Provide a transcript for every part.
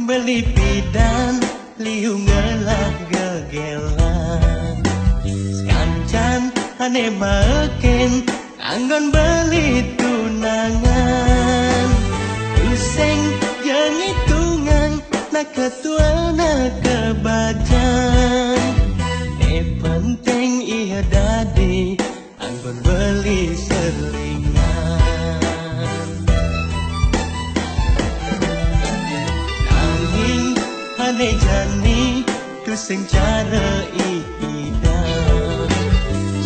beli pidan liu ngelah gegelan sekancan ane makin anggon beli tunangan useng yang hitungan nak ketua nak kebajan penting iya dadi anggon beli selingan nanging ane jani tu sing cara idan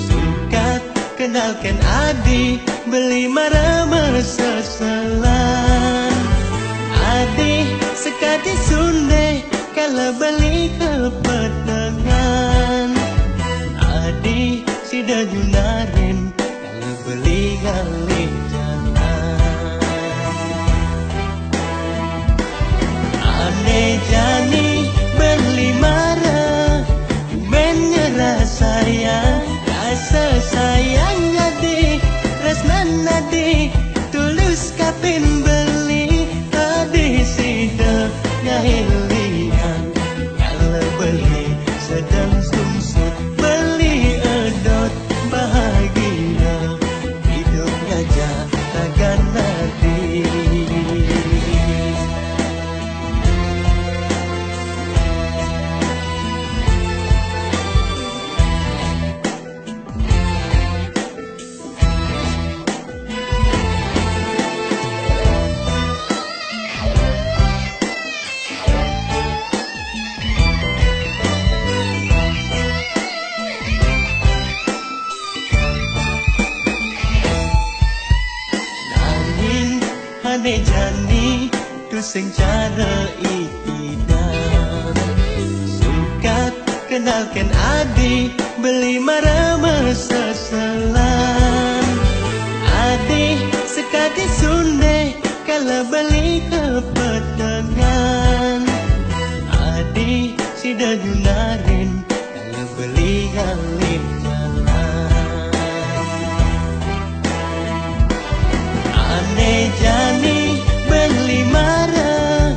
sukat kenalkan adi beli marama seselan adi sekadi sunde kalau beli kepetengan adi sida junarin kalau beli galih jalan ane jani beli marah menyerah sayang rasa sayang jadi resnan nadi tulus kapin beli adi sida ngahilian kalau beli sedang sumsut beli edot bahagia hidupnya jatakan nadi ane jani tu sing cara idan sukat kenalkan adi beli marama seselan adi sekadi sunde kalau beli kepetengan adi sida junarin kalau beli galih ane jani beli marah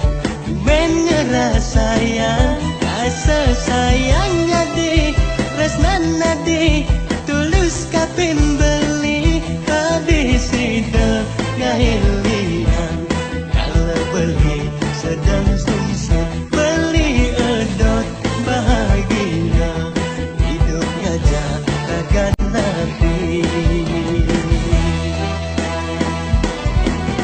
menyerah sayang rasa sayang jadi resnan nadi tulus kapin beli adi sida ngahilian kalau beli sedang sumsut beli edot bahagia hidupnya jatakan nadi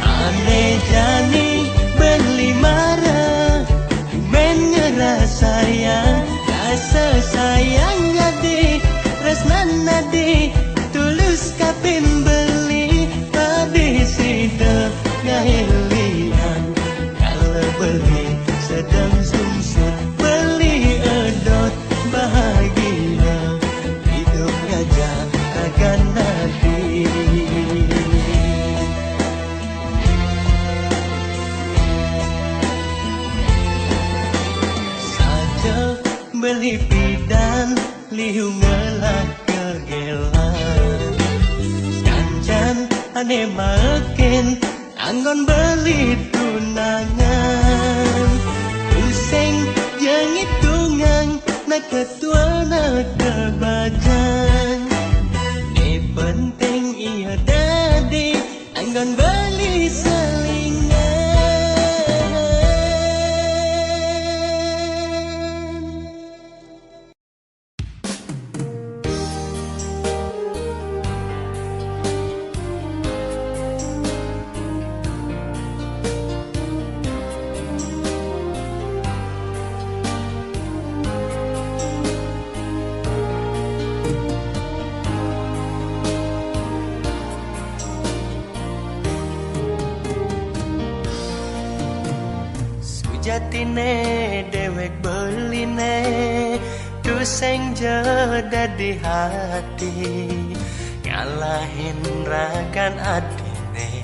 ane jani beli marah menyerah sayang rasa sayang jadi resnan nadi tulus kapin beli adi sida ngahilian kalau beli sedang sumsut beli edot bahagia hidupnya jatakan nadi beli pidan liu ngelah kegelan kancan ane makin anggon beli tunangan useng yang hitungan nak ketua nak kebajan penting iya dadi anggon beli selingan jatine dewek beline tu seng jeda di hati ngalahin ragan adine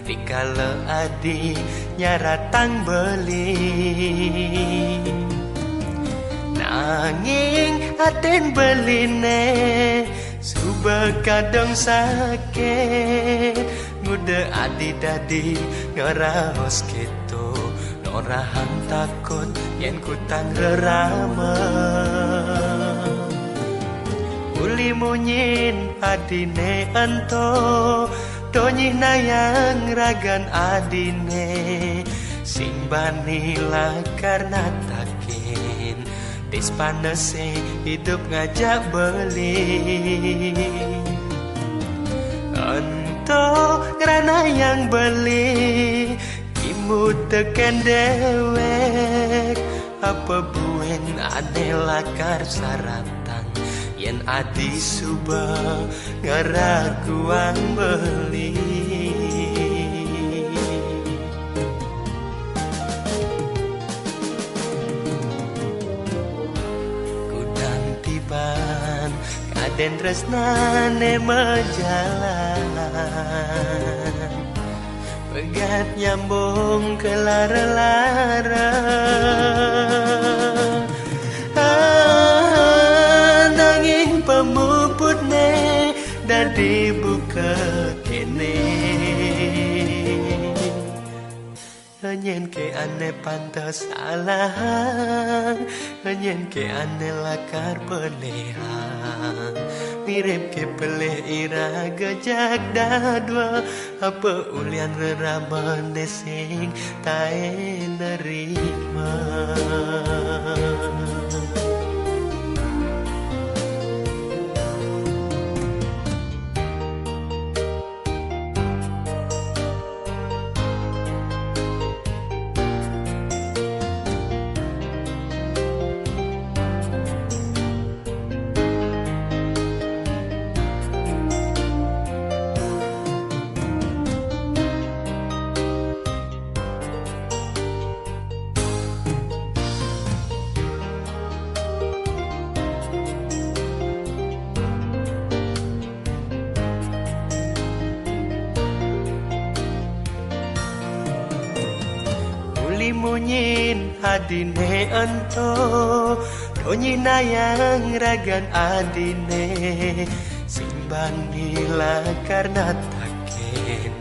dikala adi nyaratang beli nanging aten beline suba kadang sakit ngude adi dadi ngaraos gitu no Orahan takut yen kutang rerama Uli munyin adine ento Donyi nayang ragan adine Sing bani karena takin Dis panese hidup ngajak beli Ento ngerana yang beli Kimu teken dewek Apa buen aneh lakar saratan Yen adi subah ngeraguan beli Kudang tiban kaden tresnane mejalan Pegat nyambung ke lara-lara Nanging pemuputne dadi buka kene Nyen ke ane pantas salahan Nyen ke ane lakar pelehan Mirip ke peleh ira gajak dadwa Apa ulian reraman desing tae nerima Munyin adine ento Donyi nayang ragan adine Simban nila karena takin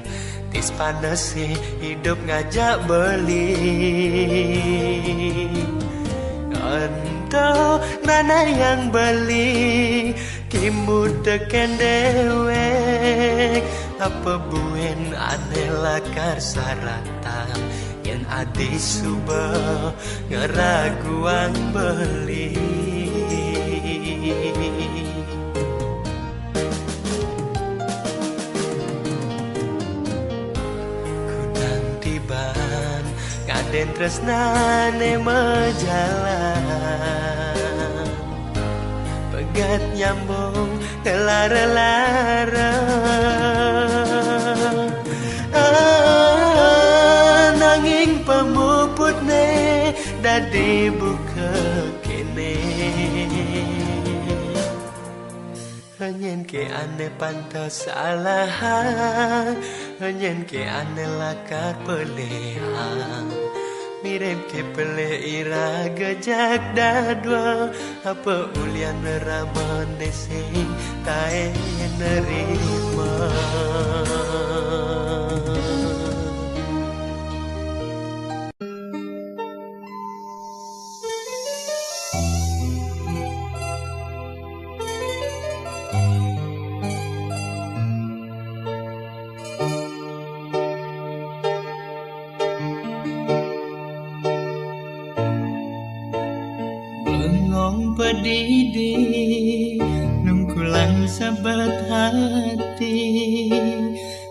Tis panese hidup ngajak beli Ento nana yang beli Kimu teken dewek Apa buen aneh lakar saratan Yen adi subah ngeraguan beli Kudang tiban kaden tresnane mejalan Pegat nyambung ke lara-lara Nanging pemuputne dadi buka kene Nyen ke ane pantas salahan Nyen ke ane lakar pelehan Mirip ke peleh ira gajak dadwa Apa ulian neraman desing tae nerima Bengong pedidi nungkulan sabat hati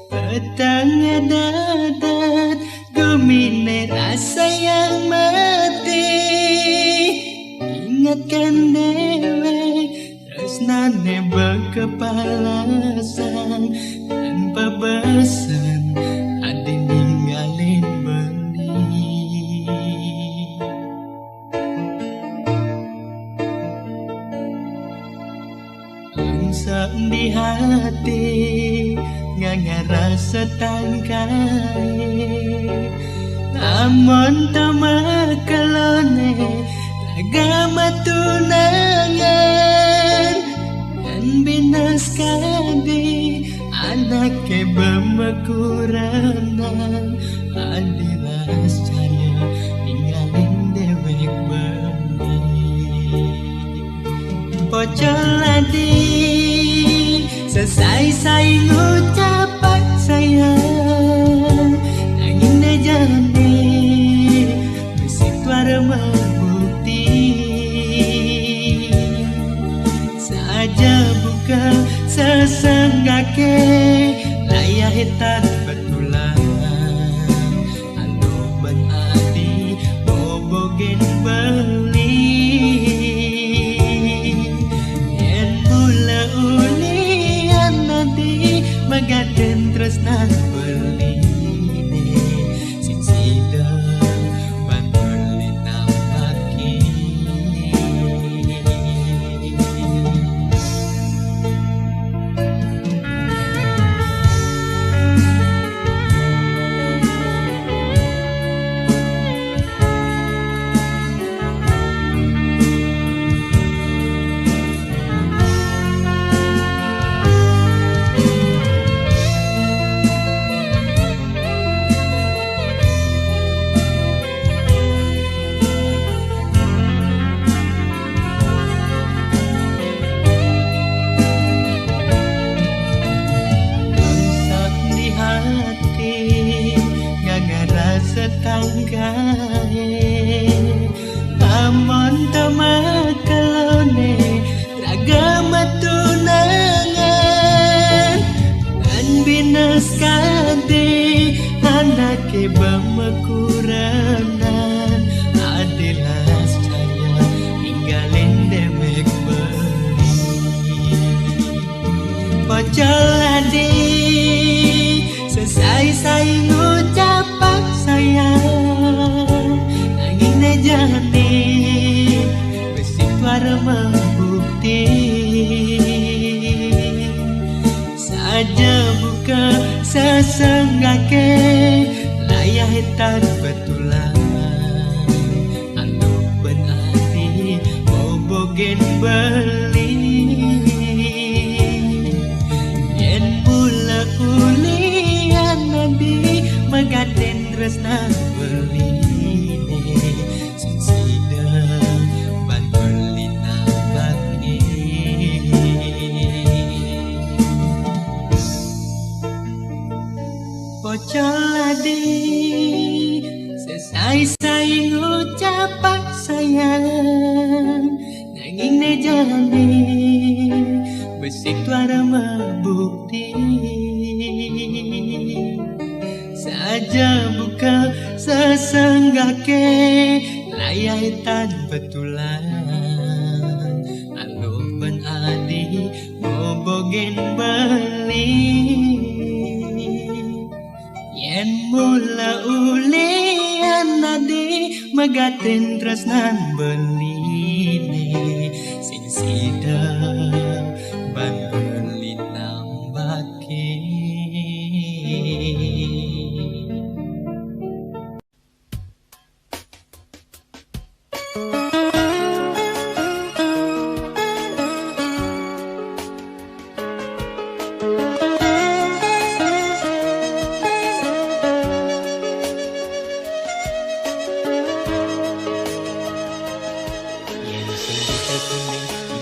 Petang dadat gemine rasa yang mati Ingatkan dewek tresnane berkepalasan Tanpa besan adi ninggalin beli Angsa di hati nganga rasa tangkai Namun tamakalone agama tunangan Dan binas kadi anak ke bemakurangan Adilas caya Bocol adi selesai saya ngucapan sayang nanging nejane besi tuara membukti saja buka sesenggake layah hitam betulan anu menadi bobogen beli yen bula ulian nanti magaden tresna beli sing sida bantul nambaki setanggae amon temakelone ragama tunangan dan binas kade anake bamekuranan adilas caya tinggalin demek beli bocol adi selesai saya ngucapan sayang nanging nejane besi tuara membukti saja buka sesenggake layah hitam betulan anu benarti bobogen beli yen bula ulian nabi magaden tresna beline sing sida bantul linambaki bocol adi selesai saya ngucapan sayang nanging nejane besi tuara membukti saja buka sesenggake layah hitam betulan anu benadi bobogen beli yen mula ulian nadi magaten tresnan beline sing sida bangun linambaki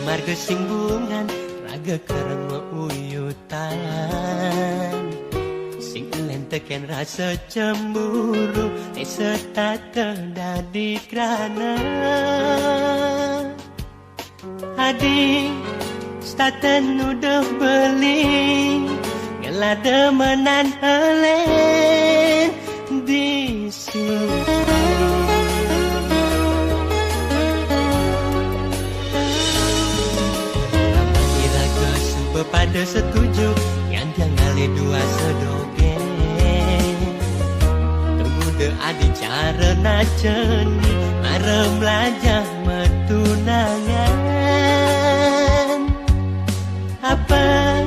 marga singbungan raga karang mauyutan sing lenteken rasa cemburu setat dadi krana adik staten udah beli ngelada menan helen di sini pada setuju yang jangali dua sedogeng tunggu de adi cara naceni marem lajah metunangan apa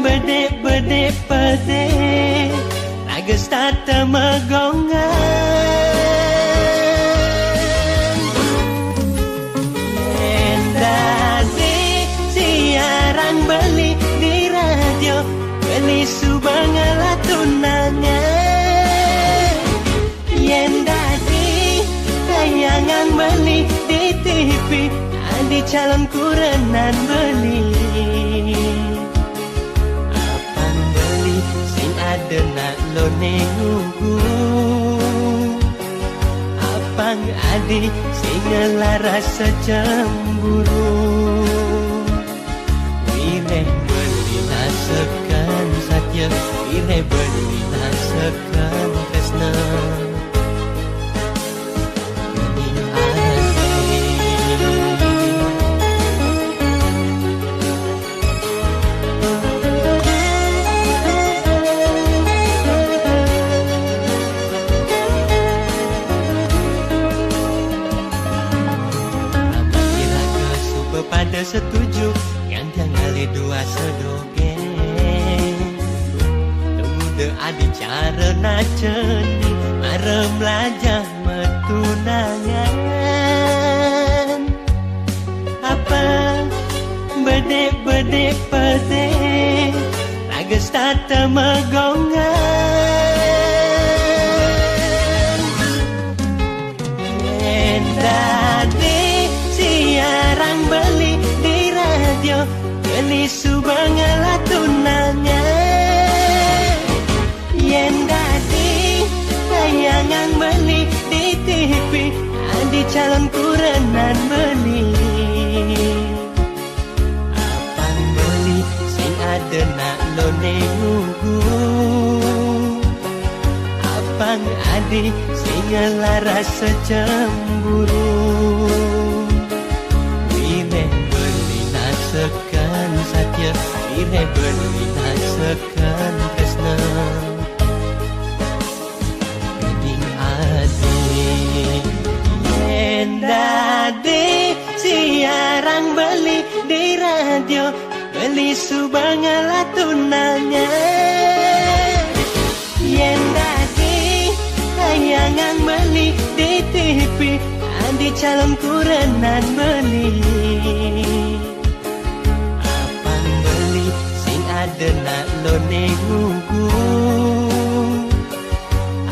bede pede lages tata megongan beli di radio beli subangala tunangan yen dadi tayangan beli di TV adi calon kurenan beli. Apang beli sing ada nak lo nengugu. Apang adi sing ngelaras cemburu. Wire beli nasekan satya, wire beli nasekan tresna. Pada setuju yang jangali dua sedoge. Tunggu de adi cara naceni marem lajah metunangan. Apa bedek pede lages tata megongan. Endade siarang beli di radio, beli subangala tunanya. Yen dadi tayangan beli di TV, adi calon kurenan beli. Apang beli sing ada nak lo nengugu. Apang adi sing ngelaras cemburu. Sekan satya, wire beli nasekan tresna. Kening adi yen dadi siarang beli di radio, beli subangala tunanya. Yen dadi tayangan beli di TV, adi calon kurenan beli. Ada nak lo nengugu.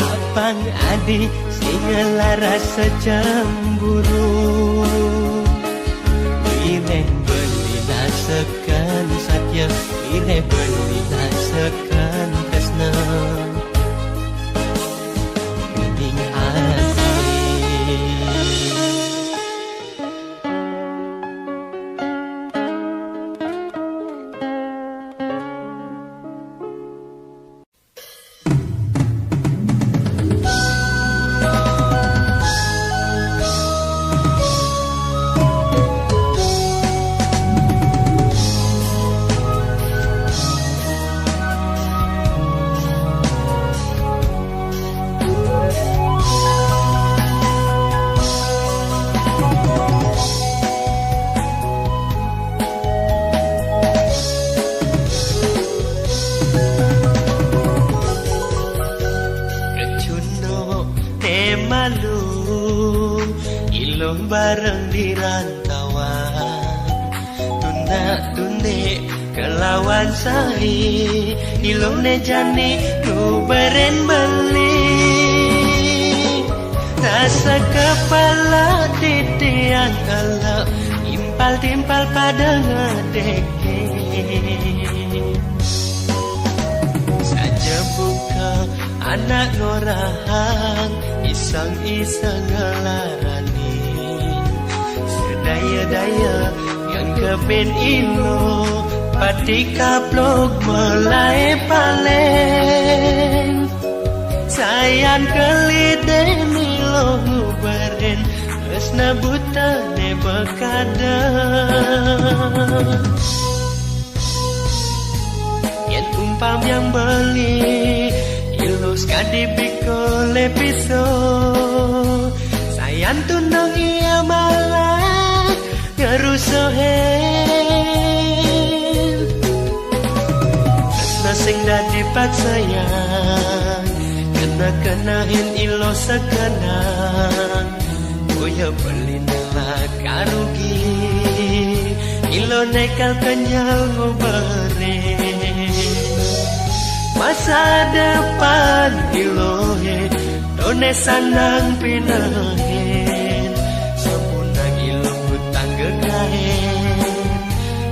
Apang adi sing ngelaras cemburu. Wire beli nasekan satya, wire beli nasekan tresna. Kening adi bareng di rantauan, tunda-tunde kelawan sahi, ilung ne jani ku beren beli. Rasa kepala titian elok, impal-timpal pada ngedeke. Saja buka anak ngorahang, isang-isang ngelani. Daya-daya yang keben ilo, pati kaplok mulai palen. Sayang keliden ilo beren, esna buta ne bekada. Yang umpam yang beli, ilo skadi biko lepiso. Sayang tunang ia malah ngerusohen. Esna sing dadi paksayang, kena-kenahin ilo sekenang. Boya beli nelak karugi, ilo nekal kenyal ngobere. Masa depan ilohe, done sanang pinahen. Sepunang ilo hutang lain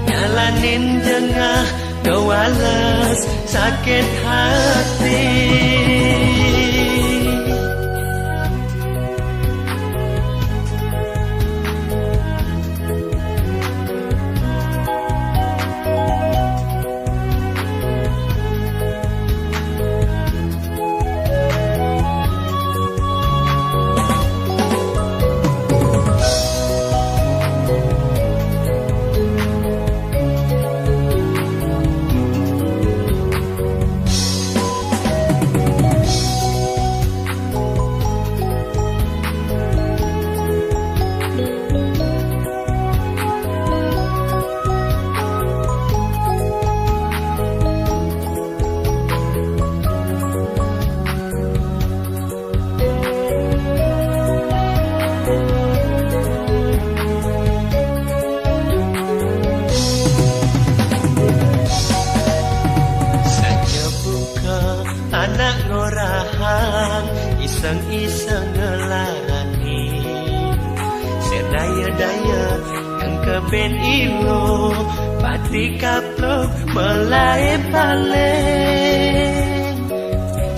nyalanin jengah kewales sakit hati. Anak ngorahang iseng-iseng ngelarani sedaya-daya yang keben ilo pati kaplok melai paling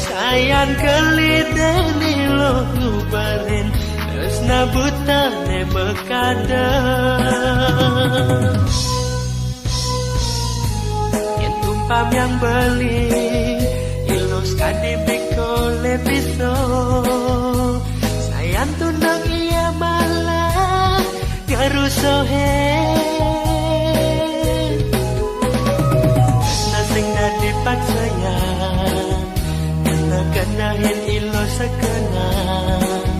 sayang keliden ilo ngubarin terus nabutane bekadang yang tumpam yang beli Kade beko lepiso sayang tunang iya malah garusohe nasing dadi paksayang kena-kenahin ilo sekenang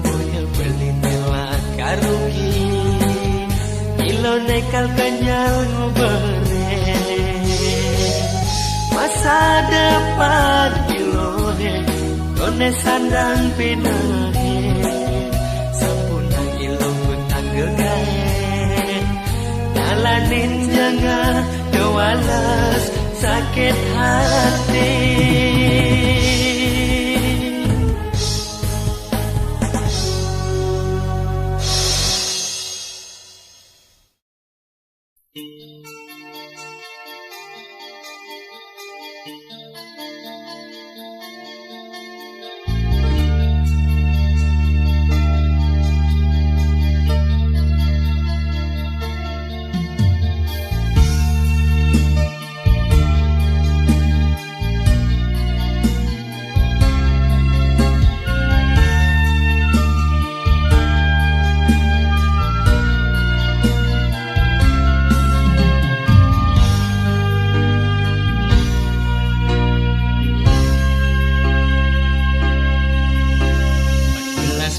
boya beli nela karugi ilo nekal kenyal ngubere masa depan ilohe kone sandang pinahe sampuna ilo hutang gegahe nyalanin jengah kewalas sakit hati.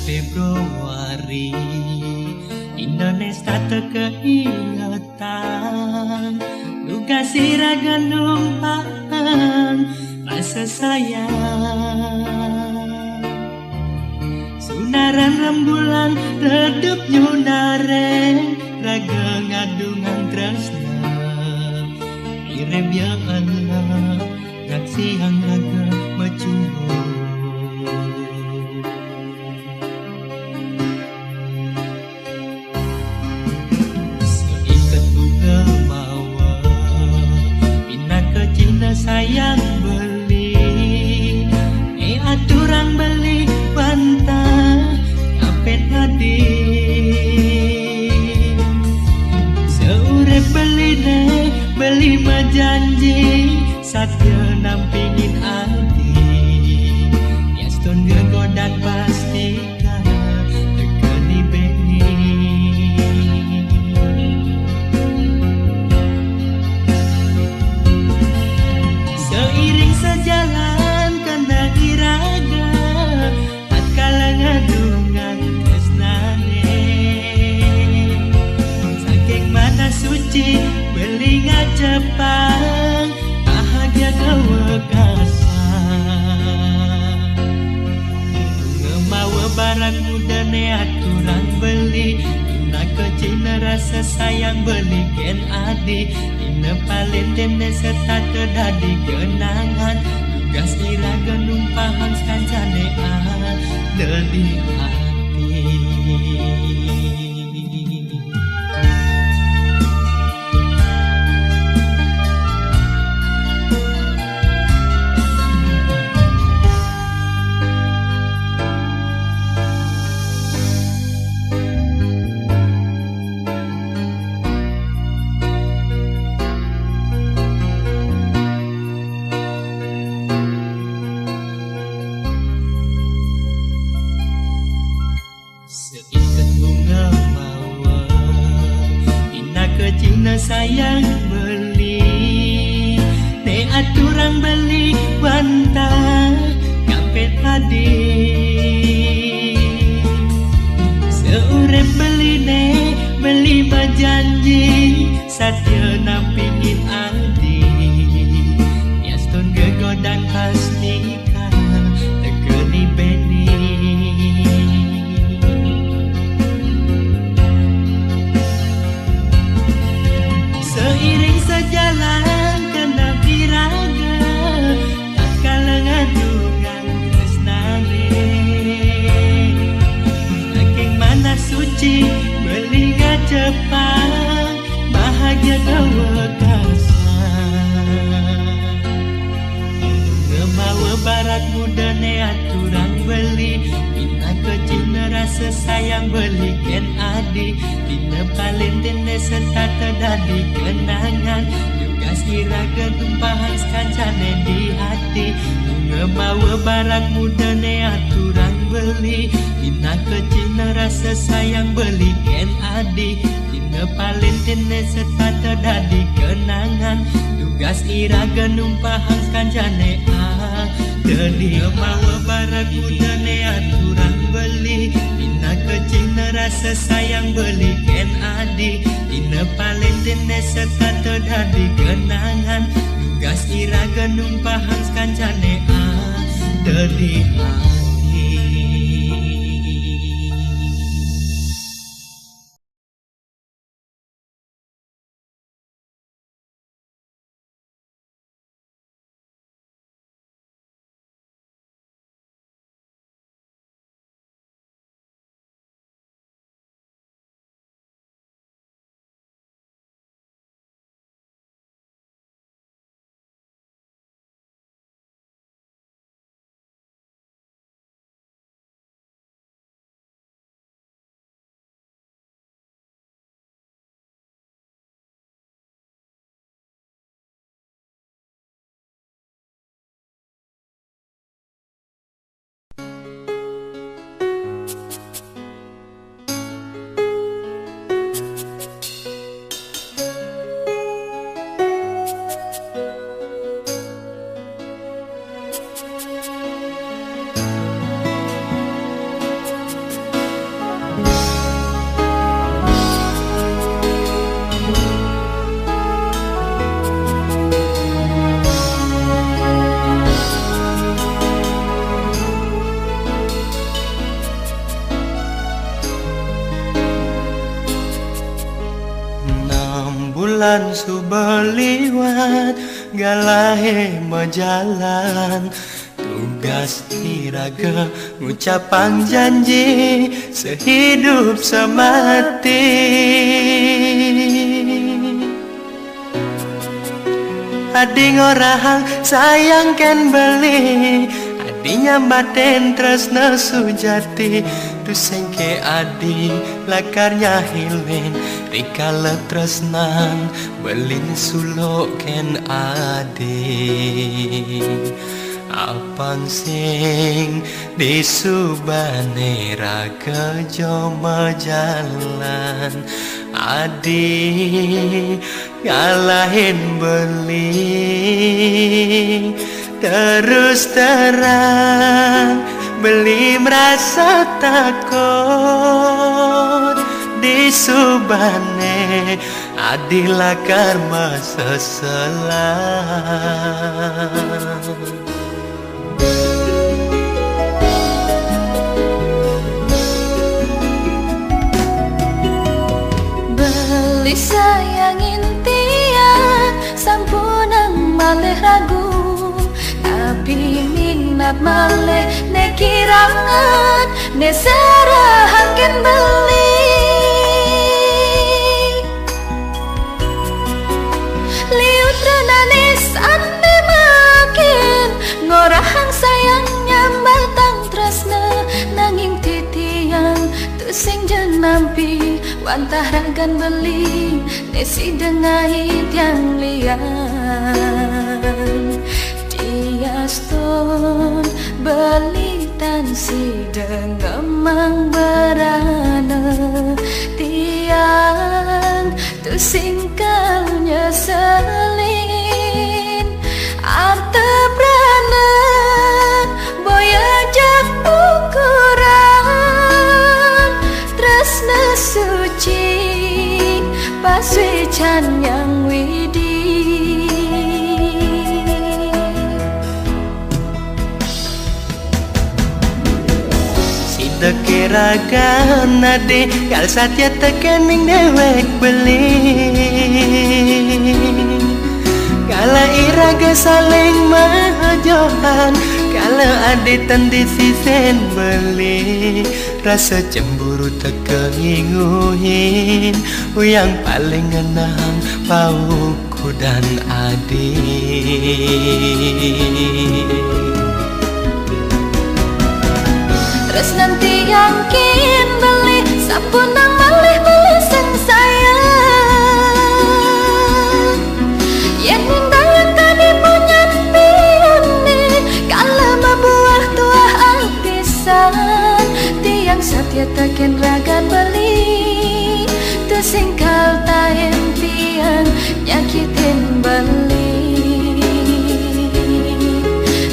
Februari Indonesia terkeingatan duga siraga numpang rasa sayang sunaran rembulan redup nyunareng raga ngadungan tresna irem ya Allah gak siang raga mecuhur sayang beli aturang beli bantah kapet hadi seurep beli majanji satya nampingin hati yaston gegodak pastikan tekani bengi seiring sejalan kena iraga tatkala ngadungan tresnane saking mana suci beli ngacepang bahagia kewekasan ngemawa barang muda ne aturan beli tuna kecina rasa sayang beli ken adi nepalin dene serta terdadi kenangan tugas iraga numpahang skancane dari hati. sampuna sayang beli ne aturang beli bantah kapet tadi seurep beli ne beli bajanji satya nampingin adi yaston gegodan pas nikah tegeni beni seiring sejalan kena piraga tak kalang adungan tresnane saking mana suci beli Jepang bahagia gawa kasar ngemawa barat muda ne aturang beli ina kecil rasa sayang beli ken adi tina paling dene serta terdadi kenangan tugas iraga tumpahan kancane di hati ngemawa barat muda ne aturang beli ina kecil rasa sayang beli ken adi tina paling dene serta terdadi kenangan tugas iraga numpahan kancane jadi ngemawa barat muda ne aturang beli ina kecil rasa sayang beli ken adi ina paling dene serta terdadi kenangan tugas iraga numpahan kancane jadi bulan subeliwat galahe majalan tugas iraga ngucapan janji sehidup semati adi ngorahang sayang ken beli adinya baten tresna sujati tu sengke adi lakarnya hilen rikala tresnan belin sulok ken adi apang sing disubane raga joma jalan adi ngalahin beli terus terang beli merasa takut disubane adilah karma seselang beli sayangin tiang sampunang malih ragu tapi minat malih ne kirangan ne serahaken beli liut renane sande makin ngorahang sayang nyambal tang tresna nanging titiang tu sing jenampi wantah ragan beli nesi dengai tiang lian diaston beli tan si dengemang berana tiang tu singkat Paswican yang widi Sida kiraga nade kal satya tekening dewek beli Kala iraga saling mahajohan Kala aditan di sisen beli Rasa cemburu tekenginguhin Yang paling ngenang pauku dan adik Terus nanti yakin beli sapunang malih beli sing sayang Yen indayang kadi punya pione Kala mabuah tuah artisan Tiang satya taken ragan beli Tersingkal taen tiang nyakitin beli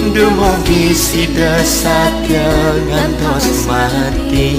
Dumugi sida satya ngantos mati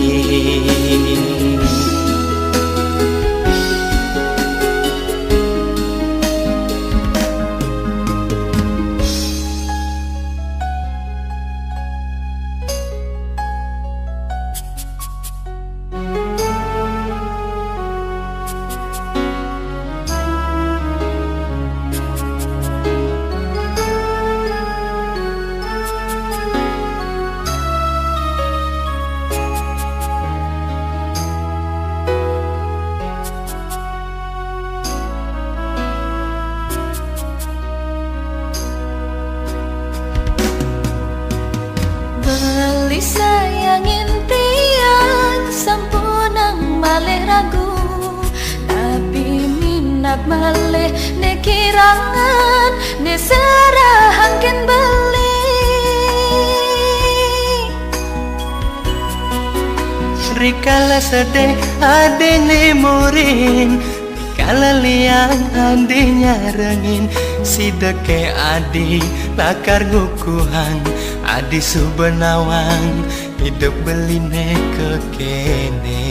Beli sayangin tiang sampunang malih ragu Tapi minat malih ne kirangan ne serahangkin beli Rikala sedih adene muring Kala liang adenya rengin Sida ke adi lakar ngukuhan Adi subenawang hidup beline kekene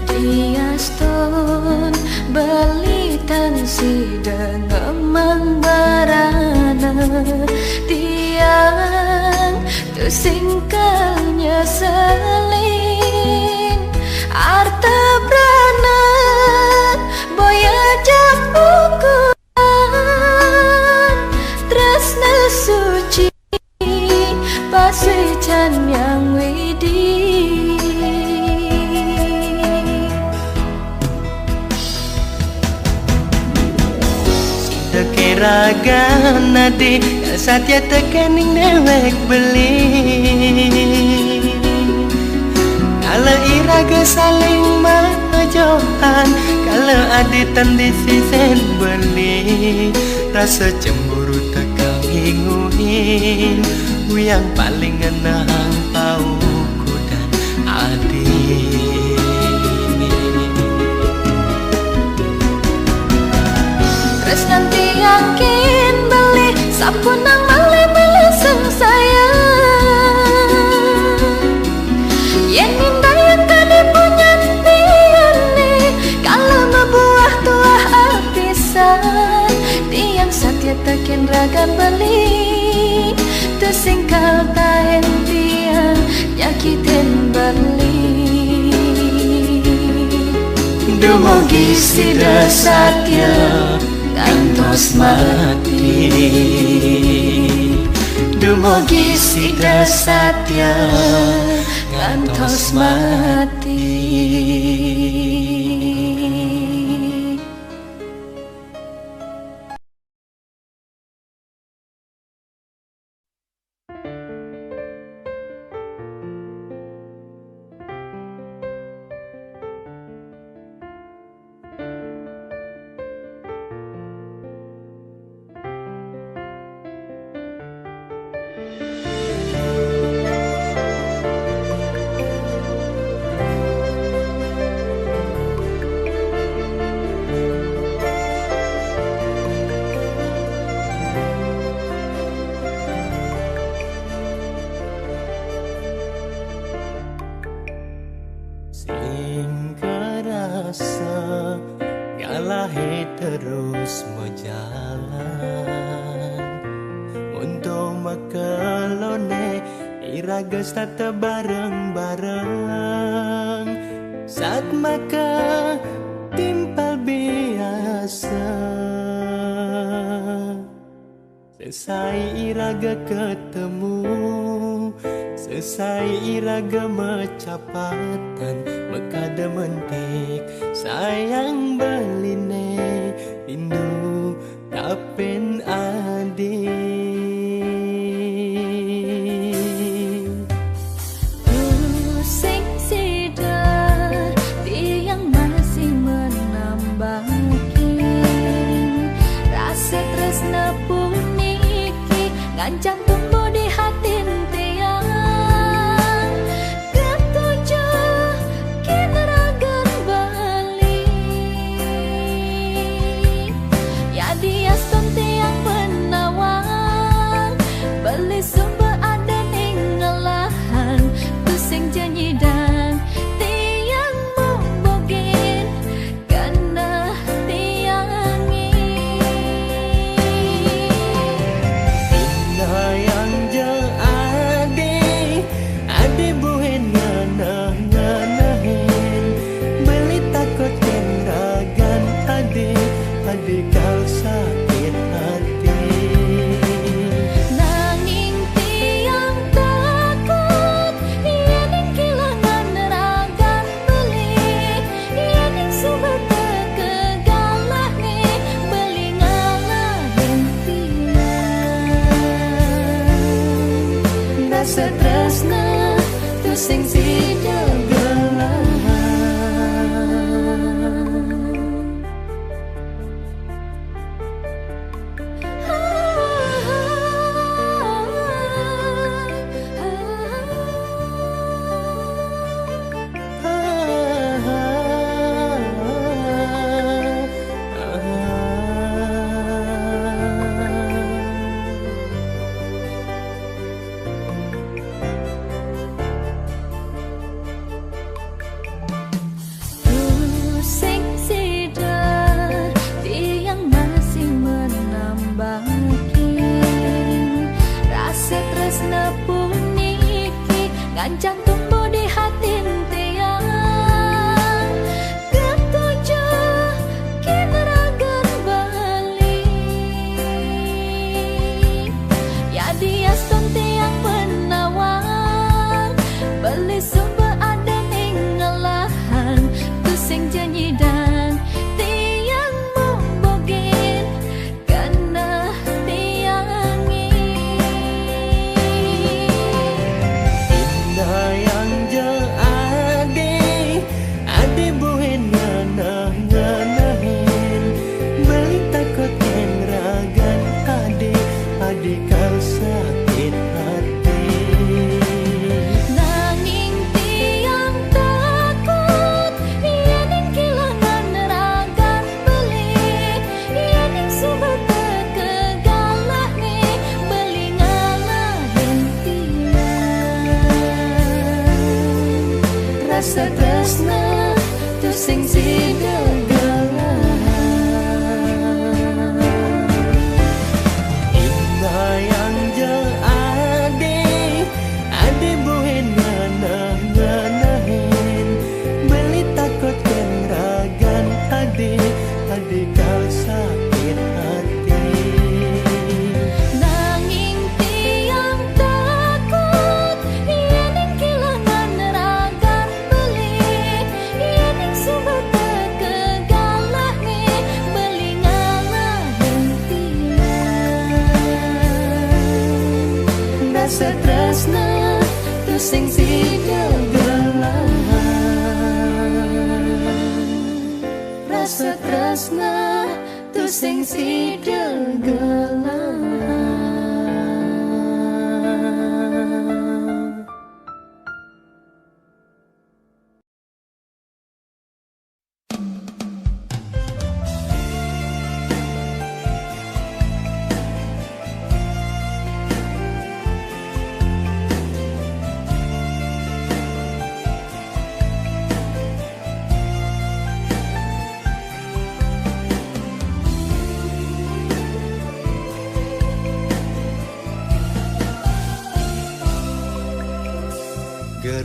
Diaston beli tan sida ngemang barana Tiang tu singkalnya selin Arta brana boya jambukuan Tresna suci Paswican yang widi Sida kiraga nade kal satya tekening dewek beli Kala iraga saling majohan Kala aditan di sisen beli Rasa cemburu tekenginguhin Yang paling ngenang pauku dan adik Terus nanti yakin beli sapunang malih beli sing sayang Yen indayang kadi punya pione Kala mabuah tuah artisan Tiang satya taken ragan beli Tersingkal taen tiang nyakitin beli Dumugi sida satya ngantos mati Dumugi sida satya ngantos mati asa ngalahi terus berjalan untuk makelone iraga tata bareng-bareng saat maka timpal biasa selesai iraga ketemu selesai iraga macapatan makada mentik sayang beline rindu kapen adi Pusing sidar tiang masih menambahin rasa tresna puniki ngancam tumbuh di hati tiang ketujuh kineragan balik ya dia tiang penawang beli sumber ada ninggalahan pusing janji dan tiang membogin karena tiangi yang je ade buhen nganahin beli takut kenragan ade kau sakit hati nanging tiang takut iening kehilangan ragan beli iening sumber kegalah nih beli ngalahin tiang rasa tresna tu sing sidegelahan Pusing sidar tiang masih menambahin rasa tresna puniki ngancam tumbuh di hati tiang ketujuh kineragan balik ya dia tiang penawang beli sumber ada ninggalahan pusing janji dan tiang membogin karena tiangi yang je ade buhen nganahin beli takut kenragan ade kau sakit hati nanging tiang takut iening kehilangan ragan beli iening sumber kegalah nih beli ngalahin tiang rasa tresna tu sing sidegelahan yang je ade buhen nganahin beli takut kenragan ade kau sakit hati nanging tiang takut iening kehilangan ragan beli iening sumber kegalah nih beli ngalahin tiang rasa tresna tu sing sidegelahan rasa tresna tu sing sidegelahan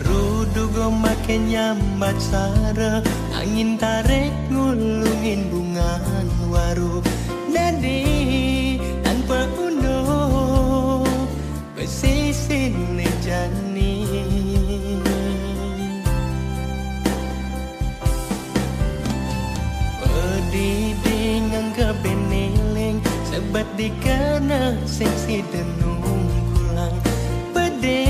Gerudugo makin nyambat sara, angin tarik ngulungin bungan waru. Dadi tanpa uno pesisir jani. Pediding kebeneling sebab dikena seksi denung kulang. Pede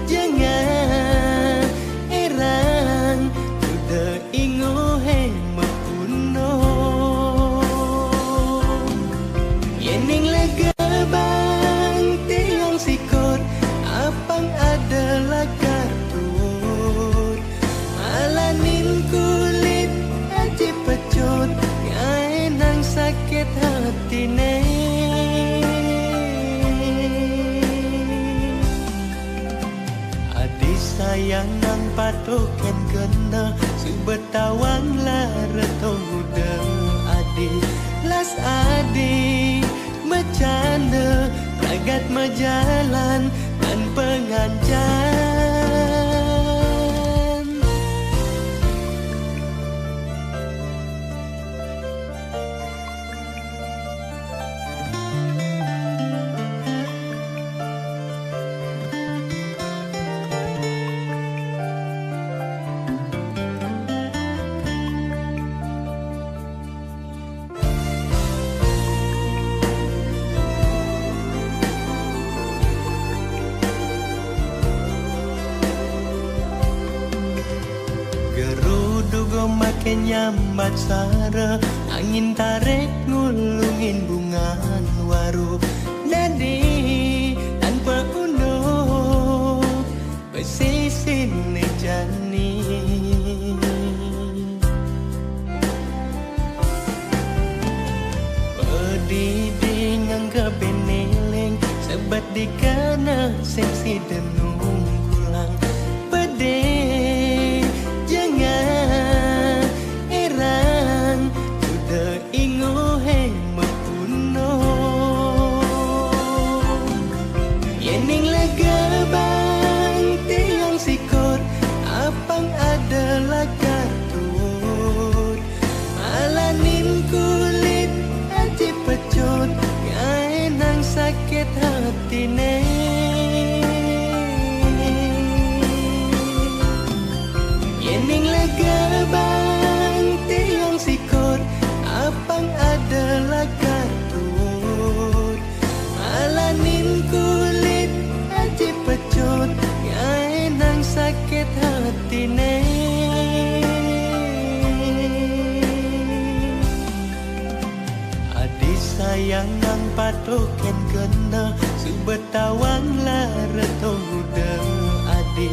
jangan erang udah ingo he mapuno. Yening lega bang tiang sikor apang adalah kartut. Malanin kulit aji pecut ngai nang sakit hati ne. Adi sayang nang patoken kena subetawang lara tongguda. Adi las adi bercanda ragat majalan dan pengancan. Gerudugo makin nyambat sara, angin tarik ngulungin bungan waru. Dadi tanpa uno pesisir jani. Pediding kebeneling sebab dikena seksi denung kulang. Pede jangan erang udah ingo he mapuno. Yening lega bang tiang sikor apang adalah kartut. Malanin kulit aji pecut ngai nang sakit hati ne. Yening lega bang tiang sikor apang adalah kartut. Malanin kulit aji pecut ngai nang sakit hati ne. Adi sayang nang patoken kena subetawang lara tongguda. Adi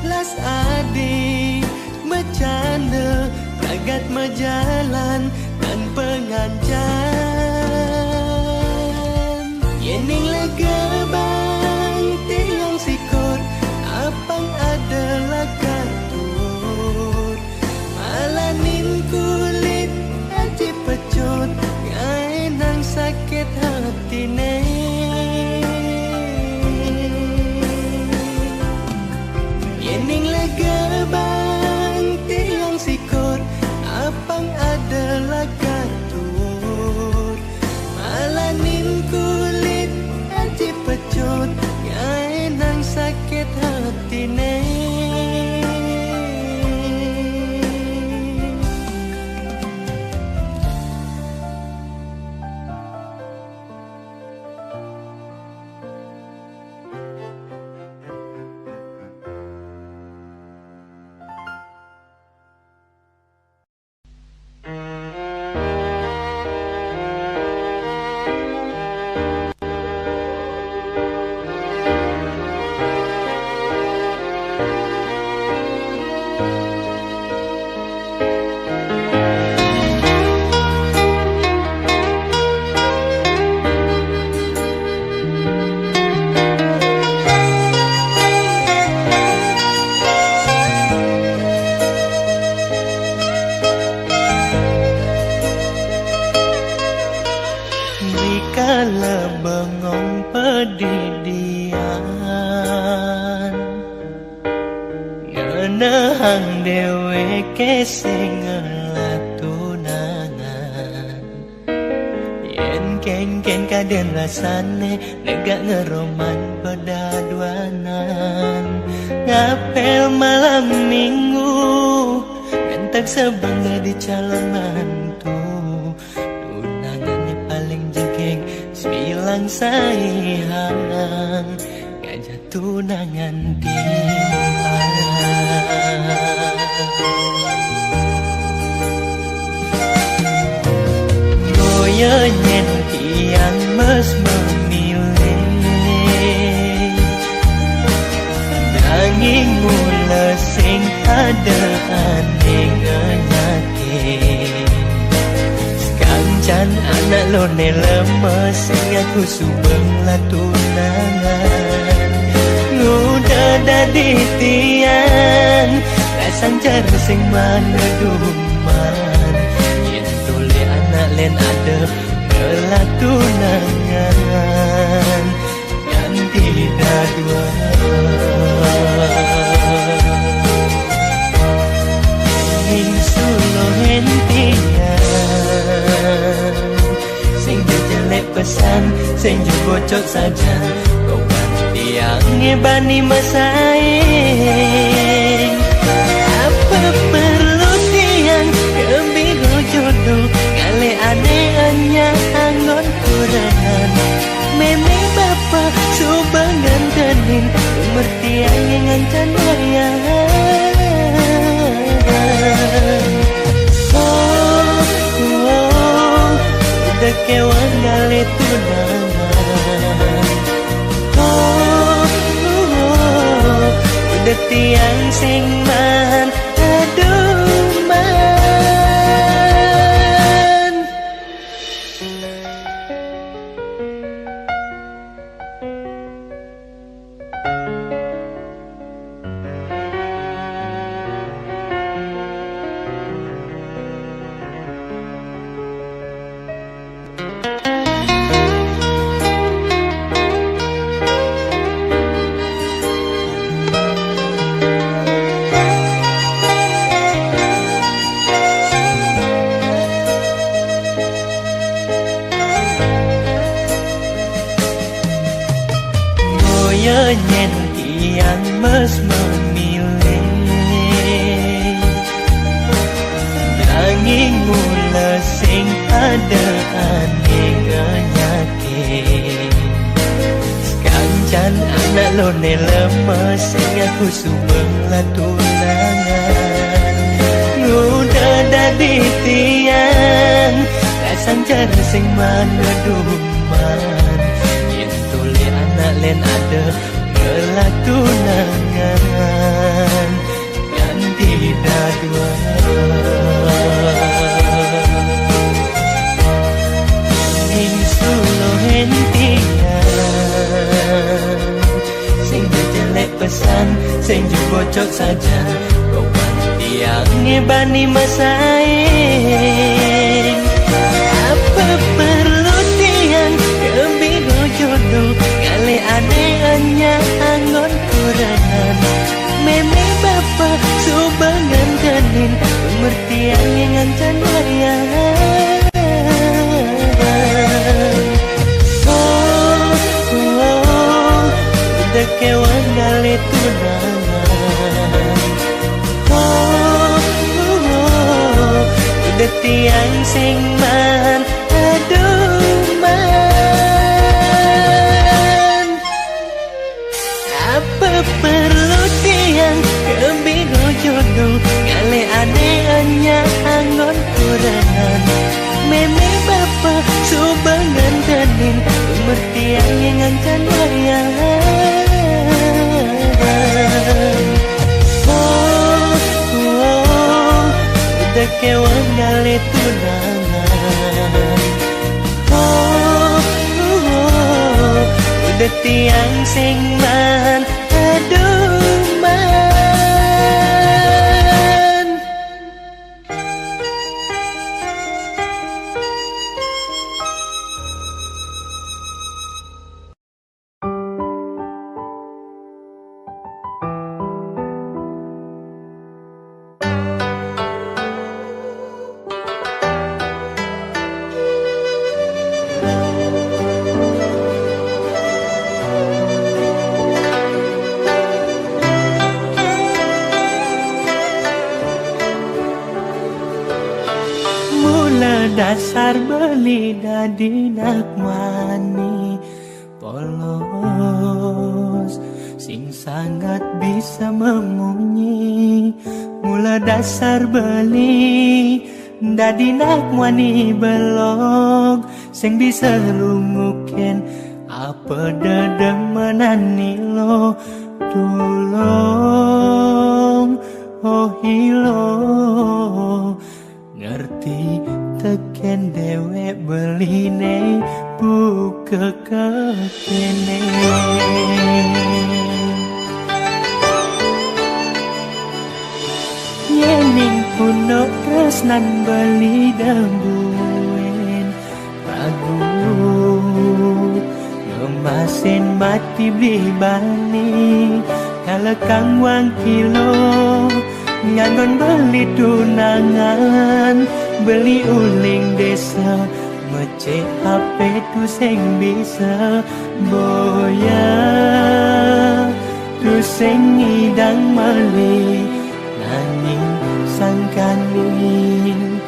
las adi bercanda ragat majalan dan pengancan. Yening lega bang tiang sikor apang adalah kartut. Malanin kulit aji pecut ngai nang sakit hati ne. Yening lega bang tiang sikor apang adalah kartut. Malanin kulit aji pecut ngai nang sakit hati ne. ngenehang dheweke sing ngelatunangan yen kengken kaden rasane lega ngeroman pedaduanan ngapel malam minggu ngentek sebangga di calon mantu tunangannya paling jegeng bilang sayang ngajak tunangan timpang goyo nyen tiang mes memilih nanging mula sing ada aneh ngenyake Kancan anak lo ne lemes sing aku subeng latunangan nguda dadi tiang rasan jar sing maneduman yen tole anak len adep kelatunangan ganti dadua ing sulo hentian sing jelek pesan sing bocok saja kau tiang ngebani masaing apa perlu tiang kembiru jodoh kali aneh-aneh angon kurangan meme bapak subangan tenin umur tiang yang ngancan wayang udah kewan kali tunangan udah tiang sing man aduh man nyen tiang mes memilih nanging mula sing ada aneh nyake kancan anak lo ne lemes sing aku subeng latunangan nguda dadi tiang rasan jar sing maneduman yen tole anak len ada kelatunangan ganti dadua ing sulo hentian sing jelek pesan sing bocok saja kau tiang ngebani masaing apa perlu tiang kembiru jodoh kali aneh-aneh angon kurangan meme bapak subangan tenin umur tiang yang ngancan wayang udah kewan kali tunangan udah tiang sing man aduh man apa perlu tiang kembiru jodoh kali aneh-aneh angon kurangan meme bapak subangan tenin umur tiang yang ngancan wayang udah kewan kali tunangan udah tiang sing man aduh man dasar beli dadi nak mani polos sing sangat bisa memunyi. Mula dasar beli dadi nak mani belog sing bisa lungukin apa dedemenan nilo. Tulong oh hilo ngerti teken dewe beline buka kekene. Yening puno tresnan beli dambuen ragu ngemasin mati beli bani kalekang wang kilo nganggon beli tunangan beli uling desa mece HP tu sing bisa boya tu sing ngidang mali nanging sangkaning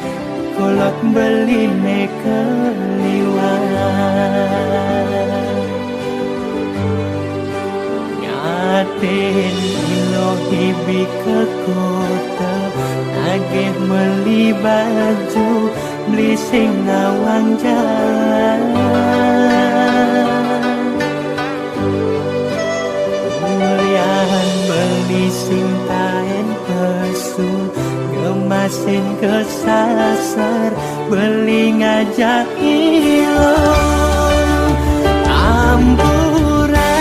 kolot beli nekeliwan nyaten ilohi bi ke kota agih beli baju beli sing ngawang jalan mulian beli sing taen pesul ngemasin kesasar beli ngajak ilo ampuran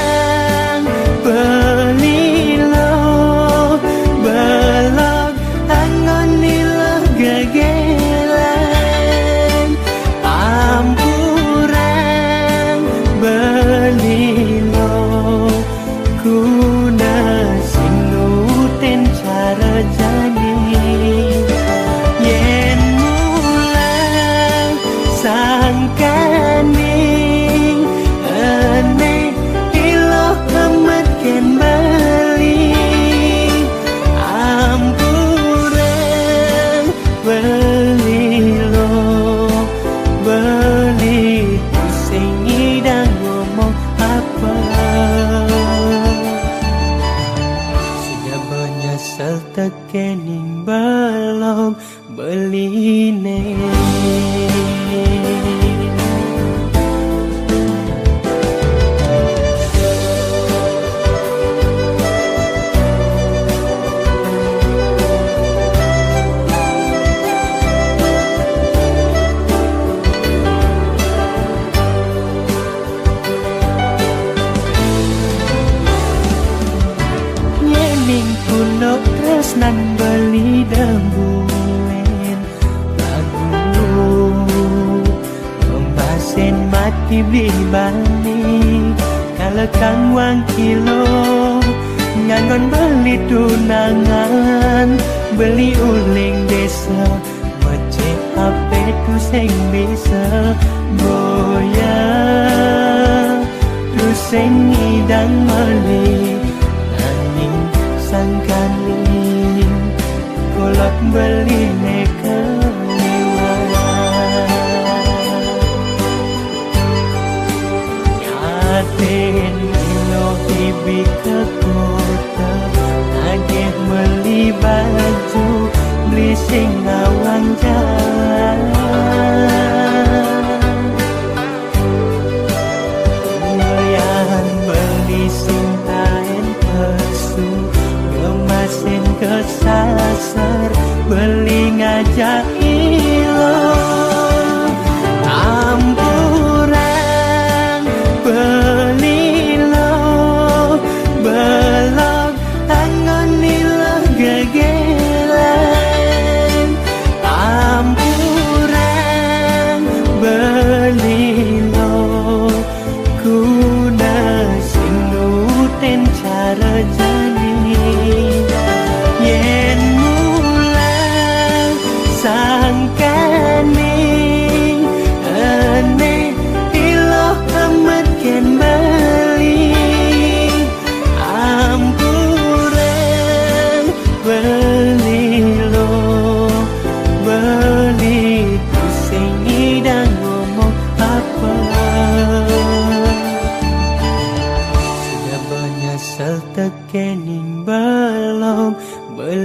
beli lo belok angon nilo gegelan ampuran beli lo kuna sing nutin cara jani yen mulang sangkaning aneh ilo amat ken bali ampuran beli lo beli sing idang ngomong apa sudah menyesal tekening belum beli yening kuno tresnan beli dambuen lagu ngemasin mati beli bani kalekang wang kilo nganggon beli tunangan beli uling desa mece HP tu sing bisa boya tu sing ngidang mali sangkaning kolot beli nekeliwan nyaten ilohi bi ke kota agih beli baju beli sing ngawang jalan mulian beli sing taen pesu ngemasin kesasar beli ngajak ilo ampuran beli lo belok angon nilo gegelan ampuran beli lo kuna sing nutin cara jani yen mulang sangkane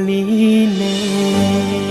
beline